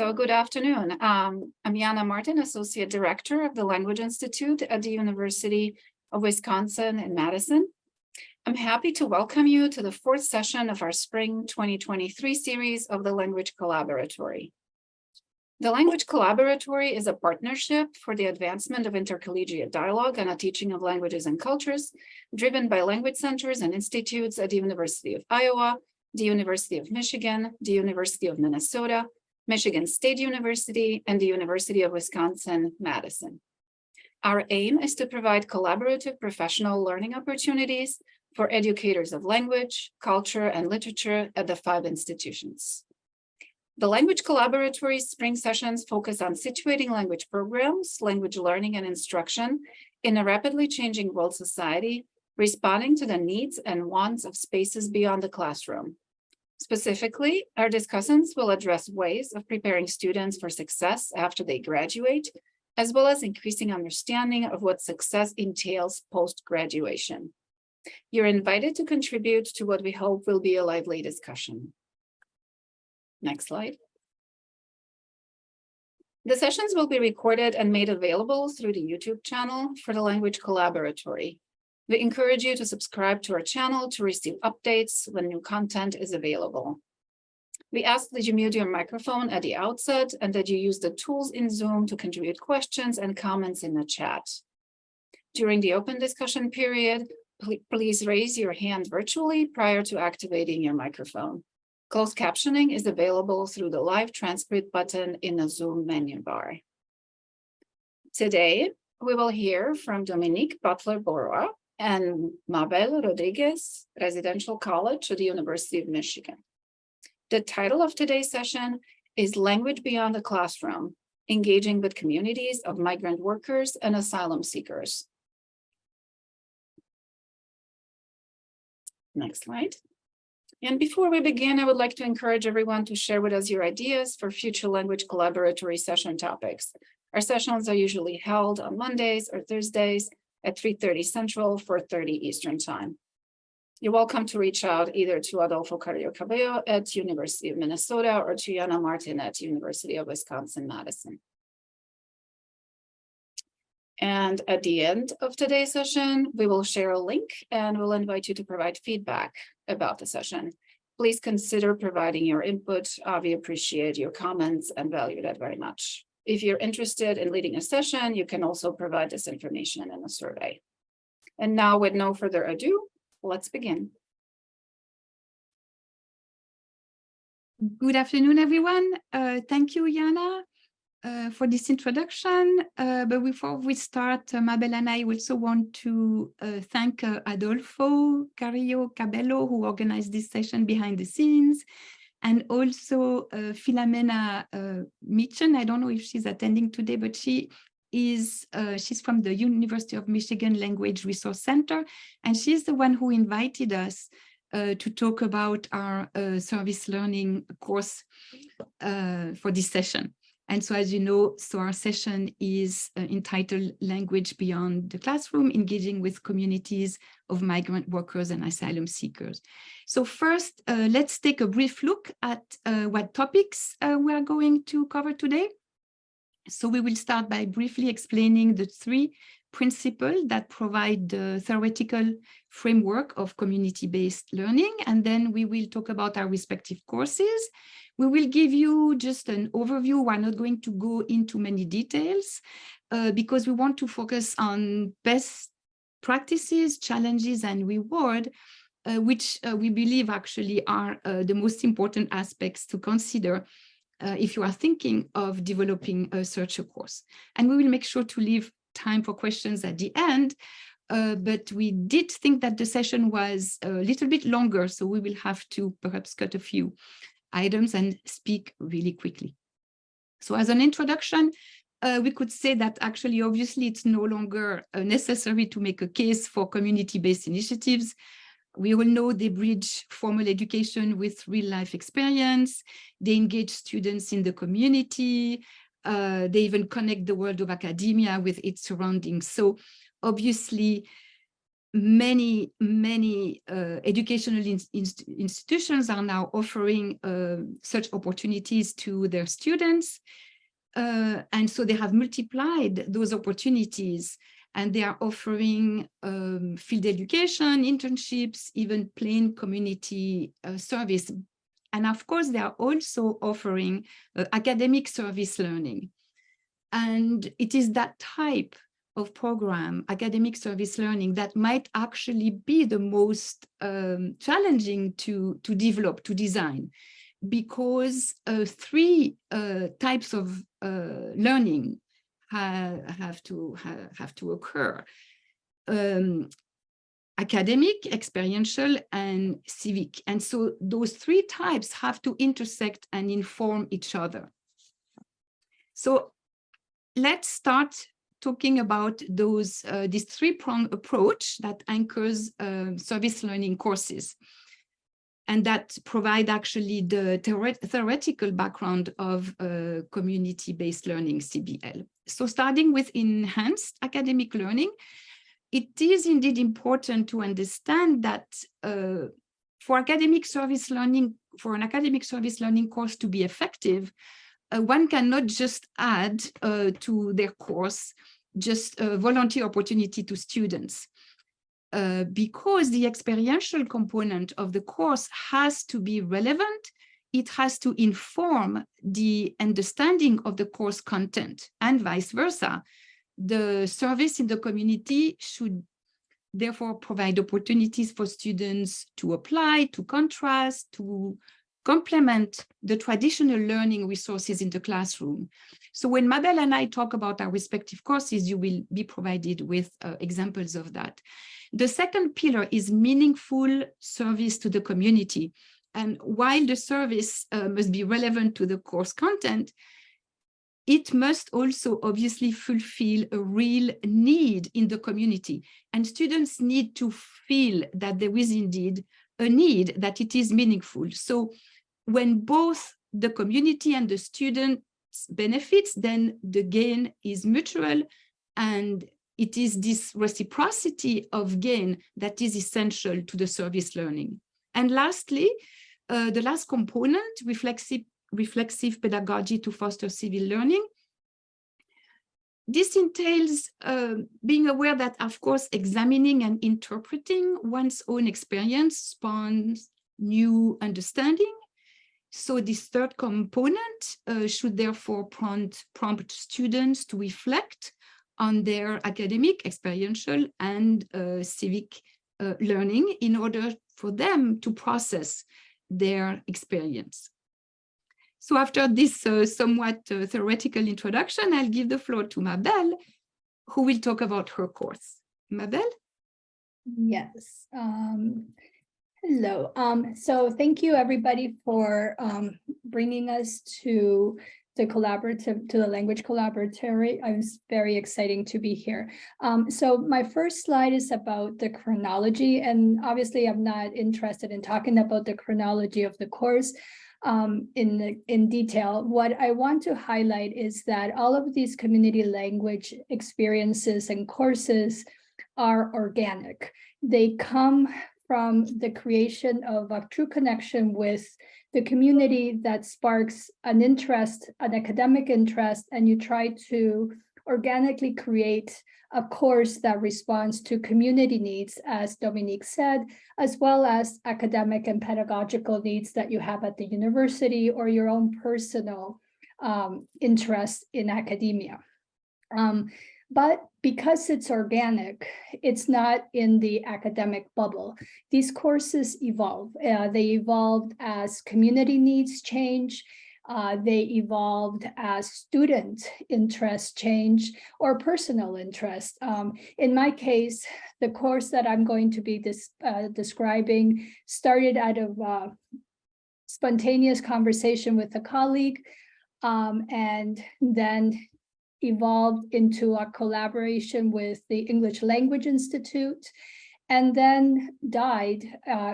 So good afternoon. I'm Jana Martin, Associate Director of the Language Institute at the University of Wisconsin in Madison. I'm happy to welcome you to the fourth session of our Spring 2023 series of the Language Collaboratory. The Language Collaboratory is a partnership for the advancement of intercollegiate dialogue and a teaching of languages and cultures, driven by language centers and institutes at the University of Iowa, the University of Michigan, the University of Minnesota, Michigan State University, and the University of Wisconsin-Madison. Our aim is to provide collaborative professional learning opportunities for educators of language, culture, and literature at the 5 institutions. The Language Collaboratory spring sessions focus on situating language programs, language learning and instruction in a rapidly changing world society, responding to the needs and wants of spaces beyond the classroom. Specifically, our discussants will address ways of preparing students for success after they graduate, as well as increasing understanding of what success entails post-graduation. You're invited to contribute to what we hope will be a lively discussion. Next slide. The sessions will be recorded and made available through the YouTube channel for the Language Collaboratory. We encourage you to subscribe to our channel to receive updates when new content is available. We ask that you mute your microphone at the outset and that you use the tools in Zoom to contribute questions and comments in the chat. During the open discussion period, please raise your hand virtually prior to activating your microphone. Closed captioning is available through the live transcript button in the Zoom menu bar. Today, we will hear from Dominique Butler-Borruat and Mabel Rodriguez, Residential College at the University of Michigan. The title of today's session is Language Beyond the Classroom, Engaging with Communities of Migrant Workers and Asylum Seekers. Next slide. And before we begin, I would like to encourage everyone to share with us your ideas for future Language Collaboratory session topics. Our sessions are usually held on Mondays or Thursdays at 3:30 Central, 4:30 Eastern Time. You're welcome to reach out either to Adolfo Carrillo Cabello at University of Minnesota or to Jana Martin at University of Wisconsin-Madison. And at the end of today's session, we will share a link and we'll invite you to provide feedback about the session. Please consider providing your input. We appreciate your comments and value that very much. If you're interested in leading a session, you can also provide this information in a survey. And now, with no further ado, let's begin. Good afternoon, everyone. Thank you, Jana, for this introduction. But before we start, Mabel and I also want to thank Adolfo Carrillo Cabello, who organized this session behind the scenes, and also Filomena Mitchen. I don't know if she's attending today, but she's from the University of Michigan Language Resource Center, and she's the one who invited us to talk about our service learning course for this session. And so, as you know, our session is entitled Language Beyond the Classroom, Engaging with Communities of Migrant Workers and Asylum Seekers. So first, let's take a brief look at what topics we are going to cover today. So we will start by briefly explaining the 3 principles that provide the theoretical framework of community-based learning, and then we will talk about our respective courses. We will give you just an overview. We're not going to go into many details because we want to focus on best practices, challenges, and reward, which we believe actually are the most important aspects to consider if you are thinking of developing a research course. And we will make sure to leave time for questions at the end, but we did think that the session was a little bit longer, so we will have to perhaps cut a few items and speak really quickly. So as an introduction, we could say that actually, obviously, it's no longer necessary to make a case for community-based initiatives. We all know they bridge formal education with real-life experience. They engage students in the community. They even connect the world of academia with its surroundings. So obviously, many educational institutions are now offering such opportunities to their students. And so they have multiplied those opportunities, and they are offering field education, internships, even plain community service. And of course, they are also offering academic service learning. And it is that type of program, academic service learning, that might actually be the most challenging to develop, to design, because three types of learning have to occur: academic, experiential, and civic. And so those three types have to intersect and inform each other. So let's start talking about this three-pronged approach that anchors service learning courses, and that provide actually the theoretical background of community-based learning, CBL. So starting with enhanced academic learning, it is indeed important to understand that for an academic service learning course to be effective, one cannot just add to their course just a volunteer opportunity to students. Because the experiential component of the course has to be relevant, it has to inform the understanding of the course content, and vice versa. The service in the community should therefore provide opportunities for students to apply, to contrast, to complement the traditional learning resources in the classroom. So when Mabel and I talk about our respective courses, you will be provided with examples of that. The second pillar is meaningful service to the community. And while the service must be relevant to the course content, it must also obviously fulfill a real need in the community. And students need to feel that there is indeed a need, that it is meaningful. So when both the community and the students benefits, then the gain is mutual, and it is this reciprocity of gain that is essential to the service learning. And lastly, the last component, reflexive pedagogy to foster civil learning. This entails being aware that, of course, examining and interpreting one's own experience spawns new understanding. So this third component should therefore prompt students to reflect on their academic, experiential, and civic learning in order for them to process their experience. So after this somewhat theoretical introduction, I'll give the floor to Mabel, who will talk about her course. Mabel? Yes. Hello. So thank you, everybody, for bringing us to the language collaboratory. I was very exciting to be here. So my first slide is about the chronology, and obviously I'm not interested in talking about the chronology of the course in detail. What I want to highlight is that all of these community language experiences and courses are organic. They come from the creation of a true connection with the community that sparks an interest, an academic interest, and you try to organically create a course that responds to community needs, as Dominique said, as well as academic and pedagogical needs that you have at the university or your own personal interest in academia. But because it's organic, it's not in the academic bubble. These courses evolve. They evolved as community needs change. They evolved as student interest change or personal interest. In my case, the course that I'm going to be describing started out of spontaneous conversation with a colleague, and then evolved into a collaboration with the English Language Institute, and then died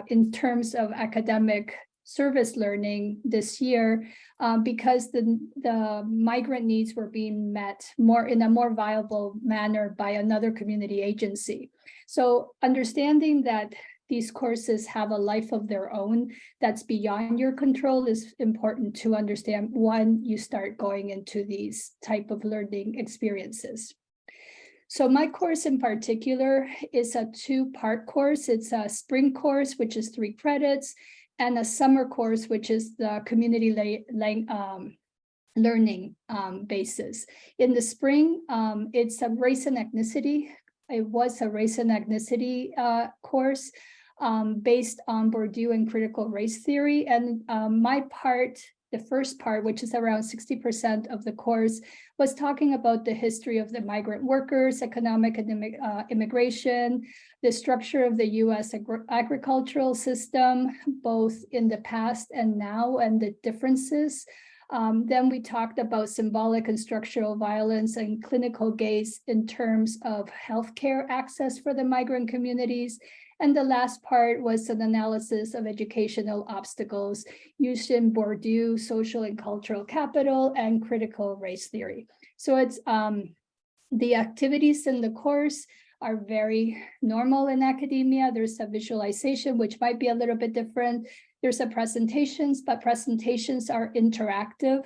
in terms of academic service learning this year because the migrant needs were being met in a more viable manner by another community agency. So understanding that these courses have a life of their own that's beyond your control is important to understand when you start going into these type of learning experiences. So my course in particular is a 2-part course. It's a spring course, which is 3 credits, and a summer course, which is the community learning basis. In the spring, it's a race and ethnicity. It was a race and ethnicity course based on Bourdieu and critical race theory. And my part, the first part, which is around 60% of the course, was talking about the history of the migrant workers, economic and immigration, the structure of the US agricultural system, both in the past and now, and the differences. Then we talked about symbolic and structural violence and clinical gaze in terms of healthcare access for the migrant communities. And the last part was an analysis of educational obstacles used in Bourdieu, social and cultural capital, and critical race theory. So it's the activities in the course are very normal in academia. There's a visualization, which might be a little bit different. There's a presentations, but presentations are interactive.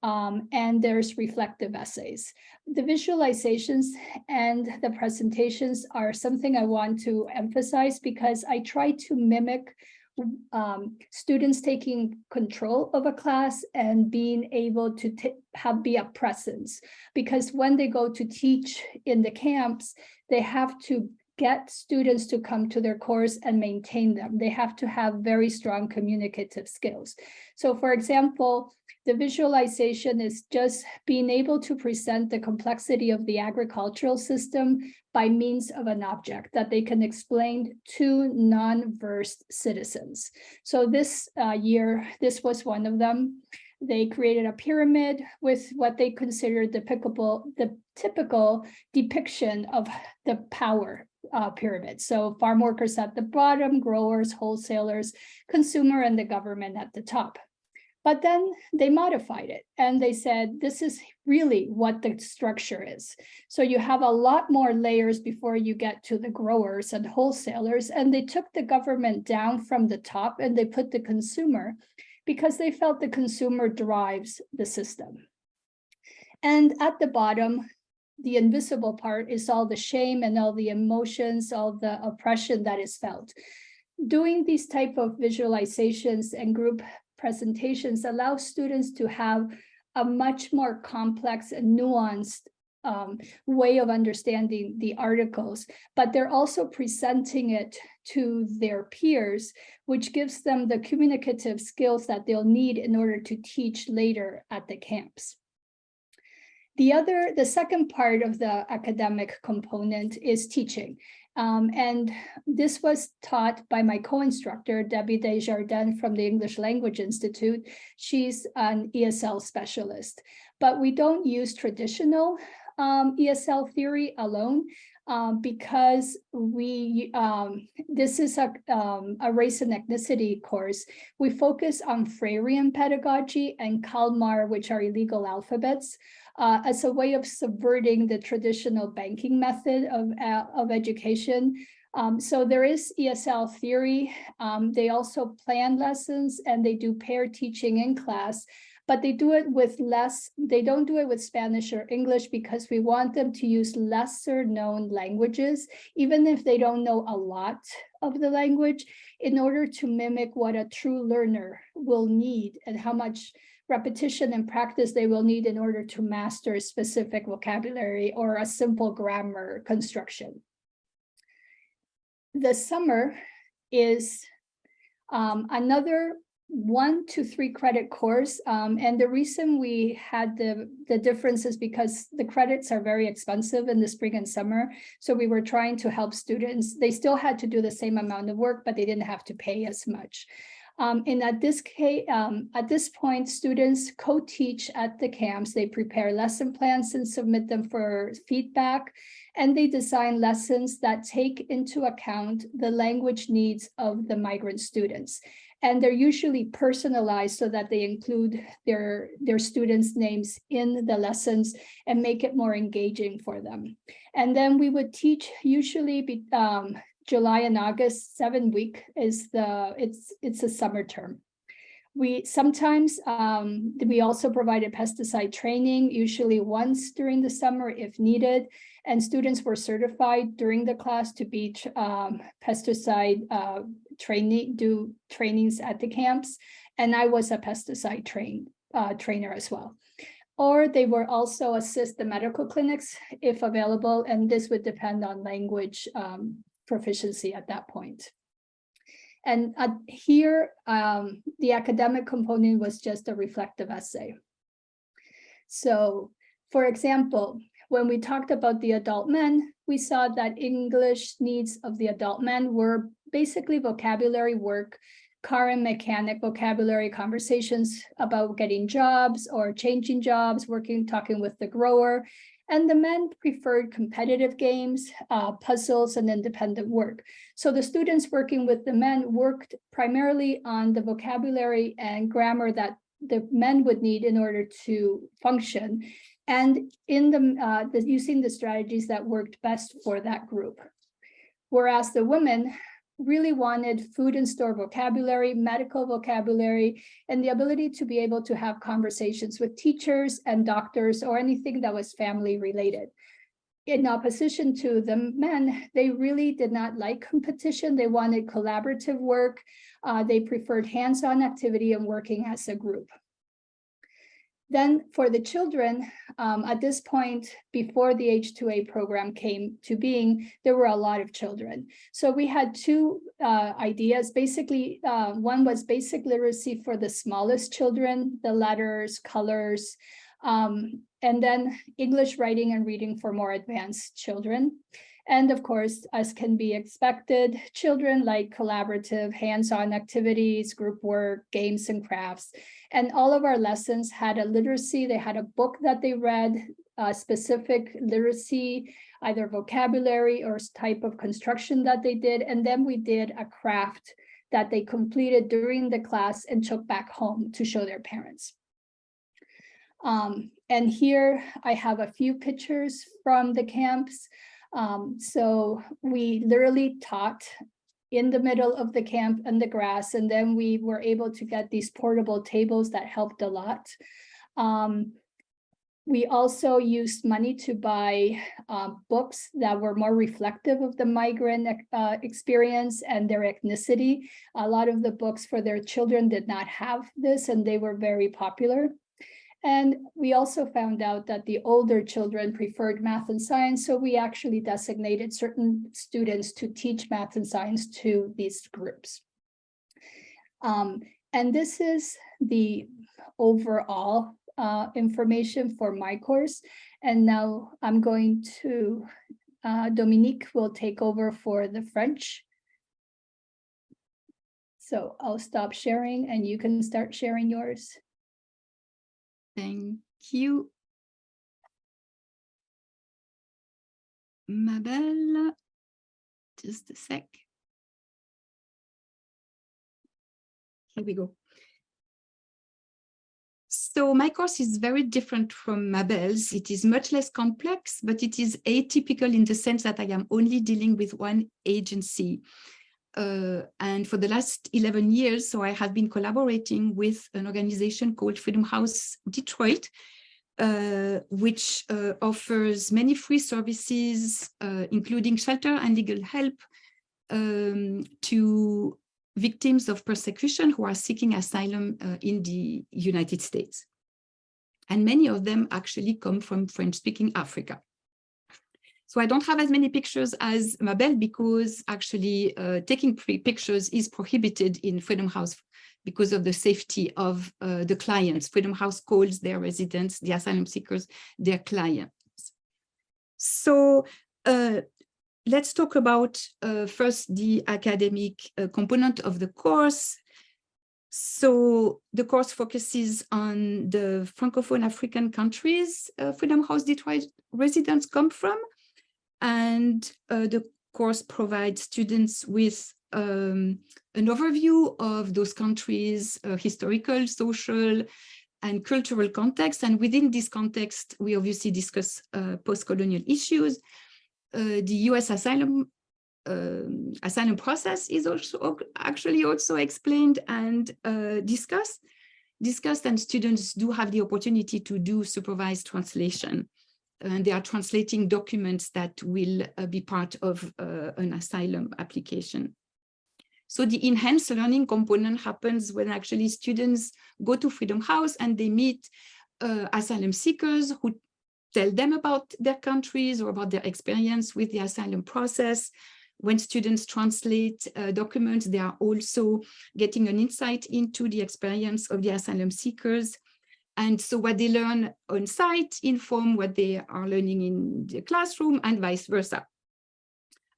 And there's reflective essays. The visualizations and the presentations are something I want to emphasize because I try to mimic students taking control of a class and being able to be a presence. Because when they go to teach in the camps, they have to get students to come to their course and maintain them. They have to have very strong communicative skills. So for example, the visualization is just being able to present the complexity of the agricultural system by means of an object that they can explain to non-versed citizens. So this year, this was one of them. They created a pyramid with what they considered the typical depiction of the power pyramid. So farm workers at the bottom, growers, wholesalers, consumer, and the government at the top. But then they modified it and they said, this is really what the structure is. So you have a lot more layers before you get to the growers and wholesalers. And they took the government down from the top and they put the consumer because they felt the consumer drives the system. And at the bottom, the invisible part is all the shame and all the emotions, all the oppression that is felt. Doing these type of visualizations and group presentations allow students to have a much more complex and nuanced way of understanding the articles, but they're also presenting it to their peers, which gives them the communicative skills that they'll need in order to teach later at the camps. The second part of the academic component is teaching. And this was taught by my co-instructor, Debbie Desjardins from the English Language Institute. She's an ESL specialist, but we don't use traditional ESL theory alone because this is a race and ethnicity course. We focus on Freirean pedagogy and Kalmar, which are illegal alphabets, as a way of subverting the traditional banking method of education. So there is ESL theory. They also plan lessons and they do pair teaching in class, but they do it with they don't do it with Spanish or English because we want them to use lesser known languages, even if they don't know a lot of the language, in order to mimic what a true learner will need and how much repetition and practice they will need in order to master a specific vocabulary or a simple grammar construction. The summer is another 1 to 3 credit course. And the reason we had the difference is because the credits are very expensive in the spring and summer. So we were trying to help students. They still had to do the same amount of work, but they didn't have to pay as much. And at this case, at this point, students co-teach at the camps. They prepare lesson plans and submit them for feedback, and they design lessons that take into account the language needs of the migrant students. And they're usually personalized so that they include their students' names in the lessons and make it more engaging for them. And then we would teach usually July and August, 7 week is it's a summer term. We sometimes, we also provided pesticide training, usually once during the summer if needed, and students were certified during the class to be pesticide do trainings at the camps. And I was a pesticide trainer as well. Or they were also assist the medical clinics if available, and this would depend on language proficiency at that point. And here, the academic component was just a reflective essay. So, for example, when we talked about the adult men, we saw that English needs of the adult men were basically vocabulary work, car and mechanic vocabulary, conversations about getting jobs or changing jobs, talking with the grower. And the men preferred competitive games, puzzles, and independent work. So the students working with the men worked primarily on the vocabulary and grammar that the men would need in order to function, and in using the strategies that worked best for that group. Whereas the women really wanted food and store vocabulary, medical vocabulary, and the ability to be able to have conversations with teachers and doctors or anything that was family related. In opposition to the men, they really did not like competition. They wanted collaborative work. They preferred hands-on activity and working as a group. Then for the children, at this point, before the H2A program came to being, there were a lot of children. So we had two ideas. Basically, one was basic literacy for the smallest children, the letters, colors, and then English writing and reading for more advanced children. And of course, as can be expected, children like collaborative, hands-on activities, group work, games and crafts. And all of our lessons had a literacy. They had a book that they read, specific literacy, either vocabulary or type of construction that they did. And then we did a craft that they completed during the class and took back home to show their parents. And here I have a few pictures from the camps. So we literally taught in the middle of the camp and the grass, and then we were able to get these portable tables that helped a lot. We also used money to buy books that were more reflective of the migrant experience and their ethnicity. A lot of the books for their children did not have this, and they were very popular. And we also found out that the older children preferred math and science, so we actually designated certain students to teach math and science to these groups. And this is the overall information for my course. And now I'm going to, Dominique will take over for the French. So I'll stop sharing and you can start sharing yours. Thank you, Mabel. Just a sec. Here we go. So my course is very different from Mabel's. It is much less complex, but it is atypical in the sense that I am only dealing with one agency. And for the last 11 years, so I have been collaborating with an organization called Freedom House Detroit, which offers many free services, including shelter and legal help to victims of persecution who are seeking asylum in the United States. And many of them actually come from French-speaking Africa. So I don't have as many pictures as Mabel because actually taking pictures is prohibited in Freedom House because of the safety of the clients. Freedom House calls their residents, the asylum seekers, their clients. So let's talk about first the academic component of the course. So the course focuses on the Francophone African countries Freedom House Detroit residents come from. And the course provides students with an overview of those countries' historical, social, and cultural context. And within this context, we obviously discuss post-colonial issues. The US asylum process is also actually also explained and discussed, and students do have the opportunity to do supervised translation. And they are translating documents that will be part of an asylum application. So the enhanced learning component happens when actually students go to Freedom House and they meet asylum seekers who tell them about their countries or about their experience with the asylum process. When students translate documents, they are also getting an insight into the experience of the asylum seekers. And so what they learn on site inform what they are learning in the classroom and vice versa.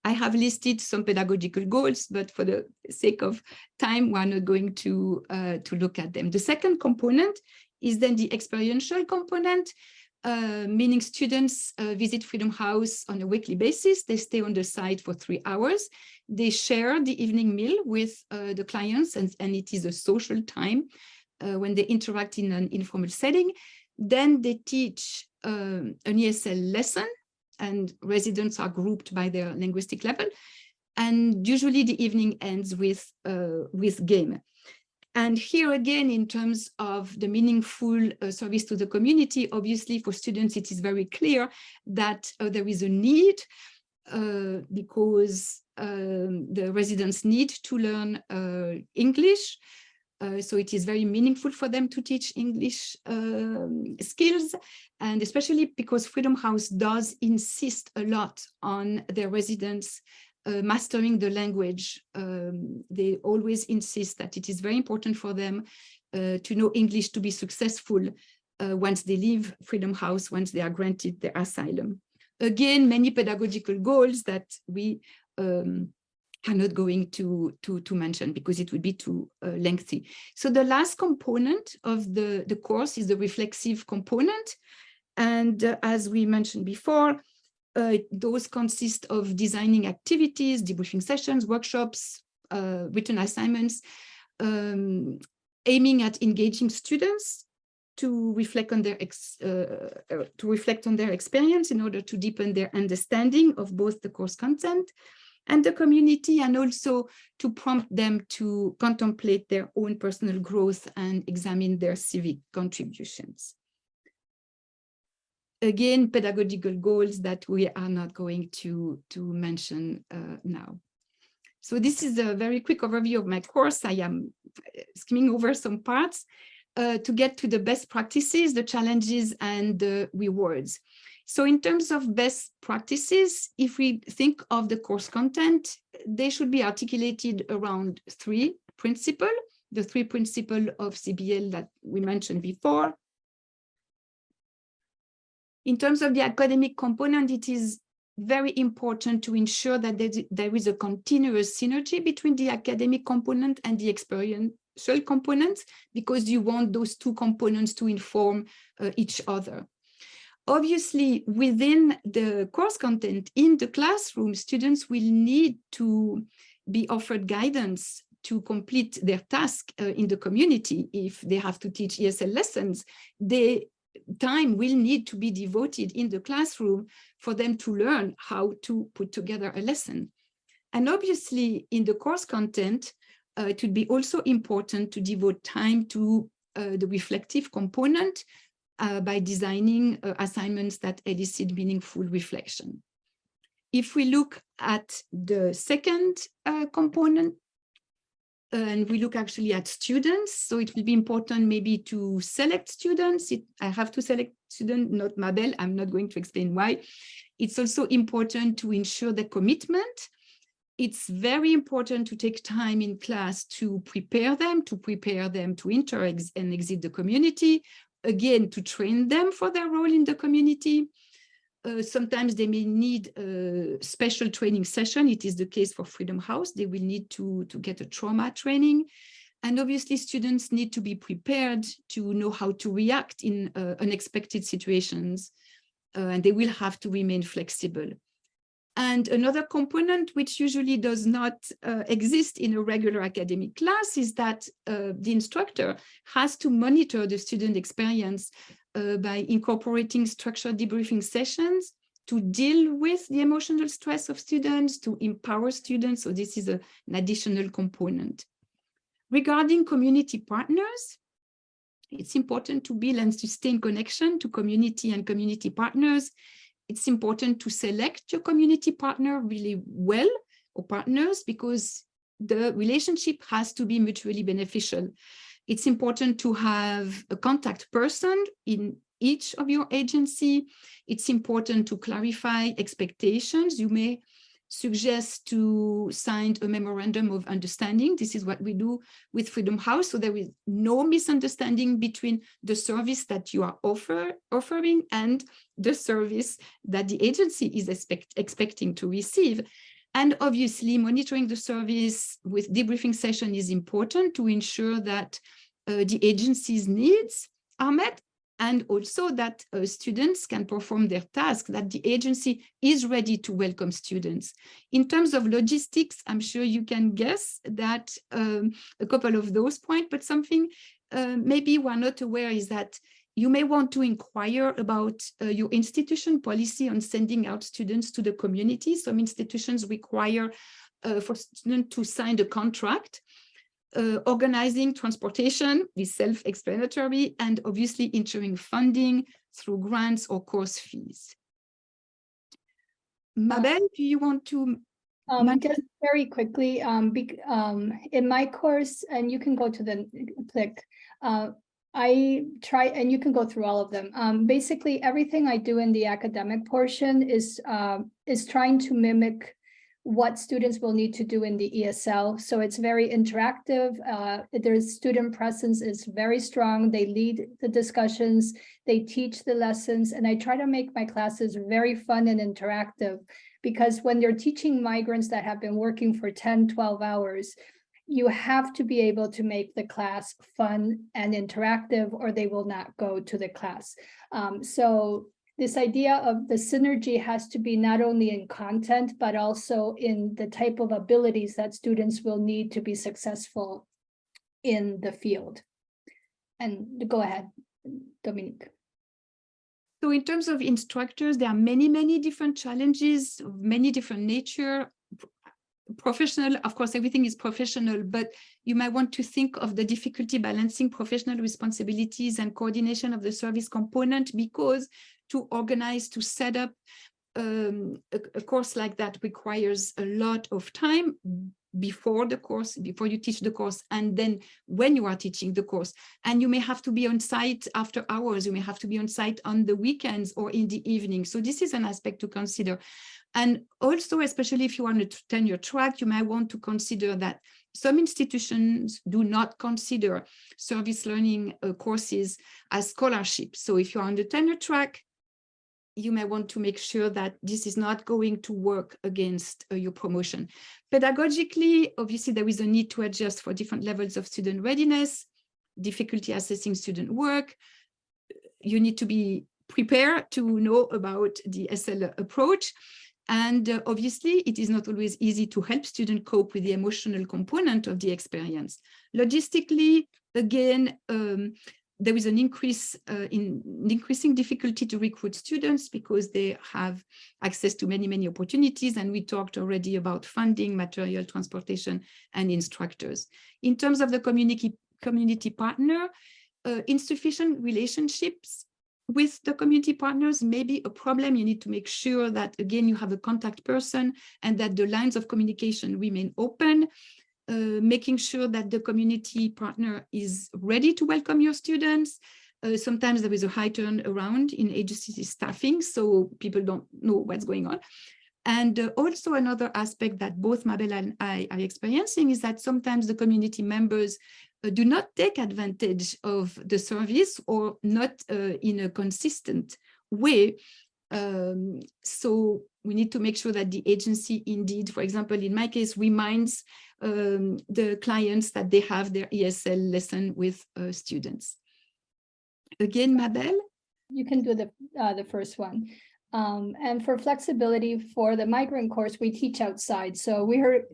I have listed some pedagogical goals, but for the sake of time, we're not going to look at them. The second component is then the experiential component, meaning students visit Freedom House on a weekly basis. They stay on the site for 3 hours. They share the evening meal with the clients, and it is a social time when they interact in an informal setting. Then they teach an ESL lesson, and residents are grouped by their linguistic level. And usually the evening ends with game. And here again, in terms of the meaningful service to the community, obviously for students, it is very clear that there is a need because the residents need to learn English. So it is very meaningful for them to teach English skills, and especially because Freedom House does insist a lot on their residents mastering the language. They always insist that it is very important for them to know English to be successful once they leave Freedom House, once they are granted their asylum. Again, many pedagogical goals that we are not going to mention because it would be too lengthy. So the last component of the course is the reflexive component. And as we mentioned before, those consist of designing activities, debriefing sessions, workshops, written assignments, aiming at engaging students to reflect on their experience in order to deepen their understanding of both the course content and the community, and also to prompt them to contemplate their own personal growth and examine their civic contributions. Again, pedagogical goals that we are not going to mention now. So this is a very quick overview of my course. I am skimming over some parts to get to the best practices, the challenges, and the rewards. So in terms of best practices, if we think of the course content, they should be articulated around 3 principles, the 3 principles of CBL that we mentioned before. In terms of the academic component, it is very important to ensure that there is a continuous synergy between the academic component and the experiential component, because you want those 2 components to inform each other. Obviously, within the course content in the classroom, students will need to be offered guidance to complete their task in the community. If they have to teach ESL lessons, time will need to be devoted in the classroom for them to learn how to put together a lesson. And obviously, in the course content, it would be also important to devote time to the reflective component by designing assignments that elicit meaningful reflection. If we look at the second component, and we look actually at students, so it will be important maybe to select students. I have to select students, not Mabel. I'm not going to explain why. It's also important to ensure the commitment. It's very important to take time in class to prepare them to enter and exit the community. Again, to train them for their role in the community. Sometimes they may need a special training session. It is the case for Freedom House. They will need to get a trauma training. And obviously, students need to be prepared to know how to react in unexpected situations, and they will have to remain flexible. And another component which usually does not exist in a regular academic class is that the instructor has to monitor the student experience by incorporating structured debriefing sessions to deal with the emotional stress of students, to empower students. So this is an additional component. Regarding community partners, it's important to build and sustain connection to community and community partners. It's important to select your community partner really well, or partners, because the relationship has to be mutually beneficial. It's important to have a contact person in each of your agency. It's important to clarify expectations. You may suggest to sign a memorandum of understanding. This is what we do with Freedom House. So there is no misunderstanding between the service that you are offering and the service that the agency is expecting to receive. And obviously, monitoring the service with debriefing session is important to ensure that the agency's needs are met, and also that students can perform their tasks, that the agency is ready to welcome students. In terms of logistics, I'm sure you can guess that a couple of those points, but something maybe we're not aware is that you may want to inquire about your institution policy on sending out students to the community. Some institutions require for students to sign a contract. Organizing transportation is self-explanatory, and obviously ensuring funding through grants or course fees. Mabel, do you want to? Just very quickly, in my course, and you can go to the click, I try, and you can go through all of them. Basically, everything I do in the academic portion is trying to mimic what students will need to do in the ESL. So it's very interactive. Their student presence is very strong. They lead the discussions, they teach the lessons, and I try to make my classes very fun and interactive, because when they're teaching migrants that have been working for 10, 12 hours, you have to be able to make the class fun and interactive, or they will not go to the class. So this idea of the synergy has to be not only in content, but also in the type of abilities that students will need to be successful in the field. And go ahead, Dominique. So in terms of instructors, there are many, many different challenges, of many different nature. Professional, of course, everything is professional, but you might want to think of the difficulty balancing professional responsibilities and coordination of the service component, because to organize, to set up a course like that requires a lot of time before the course, before you teach the course, and then when you are teaching the course. And you may have to be on site after hours, you may have to be on site on the weekends or in the evening. So this is an aspect to consider. And also, especially if you are on a tenure track, you might want to consider that some institutions do not consider service learning courses as scholarships. So if you're on the tenure track, you may want to make sure that this is not going to work against your promotion. Pedagogically, obviously, there is a need to adjust for different levels of student readiness, difficulty assessing student work. You need to be prepared to know about the SL approach. And obviously, it is not always easy to help students cope with the emotional component of the experience. Logistically, again, there is an increase in increasing difficulty to recruit students because they have access to many, many opportunities. And we talked already about funding, material, transportation, and instructors. In terms of the community partner, insufficient relationships with the community partners may be a problem. You need to make sure that, again, you have a contact person and that the lines of communication remain open, making sure that the community partner is ready to welcome your students. Sometimes there is a high turnaround in agency staffing, so people don't know what's going on. And also another aspect that both Mabel and I are experiencing is that sometimes the community members do not take advantage of the service, or not in a consistent way. So we need to make sure that the agency indeed, for example, in my case, reminds the clients that they have their ESL lesson with students. Again, Mabel? You can do the first one. And for flexibility for the migrant course, we teach outside. So we heard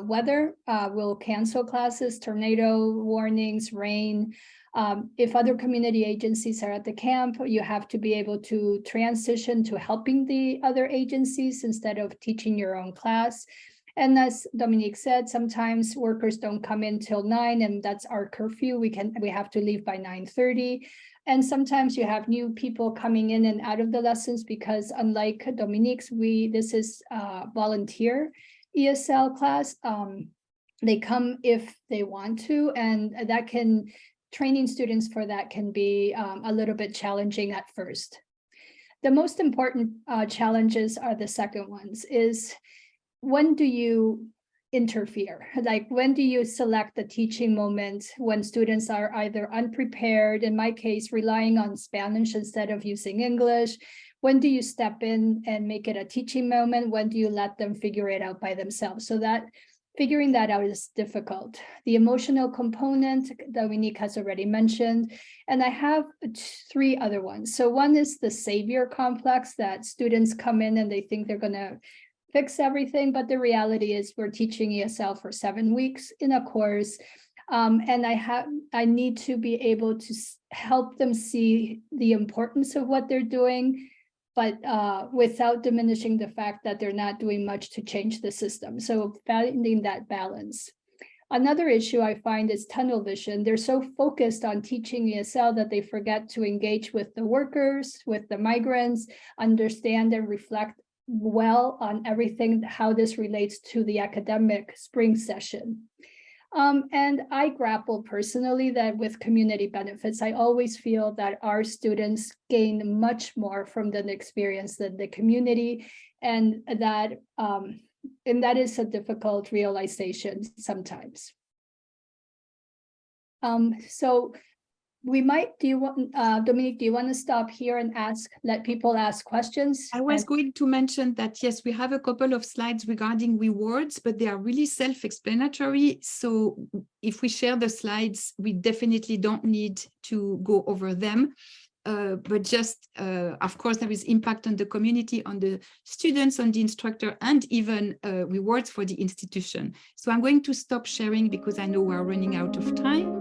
weather will cancel classes, tornado warnings, rain. If other community agencies are at the camp, you have to be able to transition to helping the other agencies instead of teaching your own class. And as Dominique said, sometimes workers don't come in till 9, and that's our curfew. We have to leave by 9:30. And sometimes you have new people coming in and out of the lessons because unlike Dominique's, this is a volunteer ESL class. They come if they want to, and training students for that can be a little bit challenging at first. The most important challenges are the second ones is, when do you interfere? Like, when do you select the teaching moment when students are either unprepared, in my case, relying on Spanish instead of using English? When do you step in and make it a teaching moment? When do you let them figure it out by themselves? So that figuring that out is difficult. The emotional component, Dominique has already mentioned, and I have 3 other ones. So one is the savior complex, that students come in and they think they're going to fix everything, but the reality is we're teaching ESL for 7 weeks in a course, and I need to be able to help them see the importance of what they're doing, but without diminishing the fact that they're not doing much to change the system. So finding that balance. Another issue I find is tunnel vision. They're so focused on teaching ESL that they forget to engage with the workers, with the migrants, understand and reflect well on everything, how this relates to the academic spring session. And I grapple personally that with community benefits, I always feel that our students gain much more from the experience than the community, and that is a difficult realization sometimes. So we might, Dominique, do you want to stop here and let people ask questions? I was going to mention that, yes, we have a couple of slides regarding rewards, but they are really self-explanatory. So if we share the slides, we definitely don't need to go over them. But just, of course, there is impact on the community, on the students, on the instructor, and even rewards for the institution. So I'm going to stop sharing because I know we're running out of time.